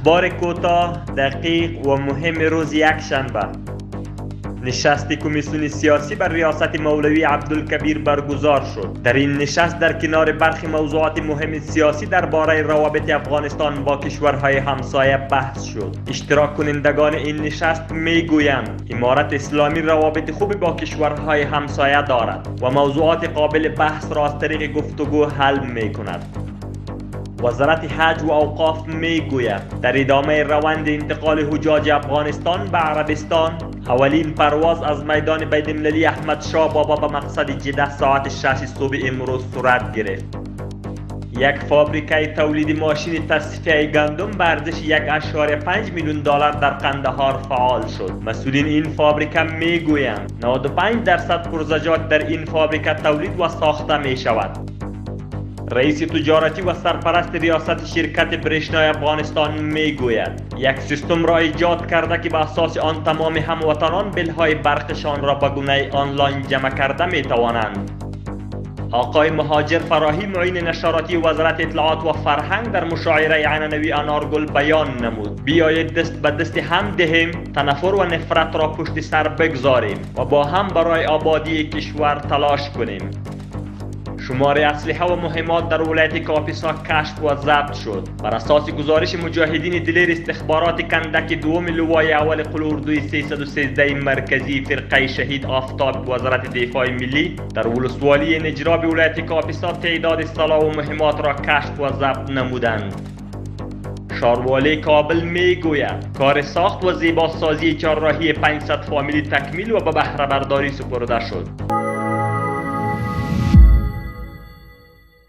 اخبار کوتاه، دقیق و مهم روز یکشنبه. نشست کمیسیون سیاسی بر ریاست مولوی عبدالکبیر برگزار شد. در این نشست در کنار برخی موضوعات مهم سیاسی درباره روابط افغانستان با کشورهای همسایه بحث شد. اشتراک کنندگان این نشست میگویند امارت اسلامی روابط خوبی با کشورهای همسایه دارد و موضوعات قابل بحث را از طریق گفتگو حل میکند. وزارت حج و اوقاف میگوید در ادامه روند انتقال حجاج افغانستان به عربستان، اولین پرواز از میدان بین‌المللی احمد شاه بابا به مقصد جده ساعت 6 صبح امروز صورت گرفت. یک فابریکه تولید ماشین تصفیه گندم به ارزش 1.5 میلیون دلار در قندهار فعال شد. مسئولین این فابریکه میگویند 95% پرزجاج در این فابریکه تولید و ساخته می شود. رئیس تجارتی و سرپرست ریاست شرکت برشنای افغانستان میگوید یک سیستم را ایجاد کرده که به اساس آن تمام هموطنان بلهای برقشان را به گونه آنلاین جمع کرده میتوانند. آقای مهاجر فراهی معین نشراتی وزارت اطلاعات و فرهنگ در مشاعره عنعنوی انارگل بیان نمود بیایید دست به دست هم دهیم، تنفر و نفرت را پشت سر بگذاریم و با هم برای آبادی کشور تلاش کنیم. شمار اسلحه و مهمات در ولایت کاپیسا کشف و ضبط شد. بر اساس گزارش مجاهدین دلیر استخبارات کندک دوم لوای اول قلوردوی 313 مرکزی فرقه شهید آفتاب وزارت دفاع ملی در ولسوالی نجراب ولایت کاپیسا تعداد سلاح و مهمات را کشف و ضبط نمودند. شاروالی کابل میگوید کار ساخت و زیباسازی چهارراهی 500 فامیلی تکمیل و به بهره برداری سپرده شد.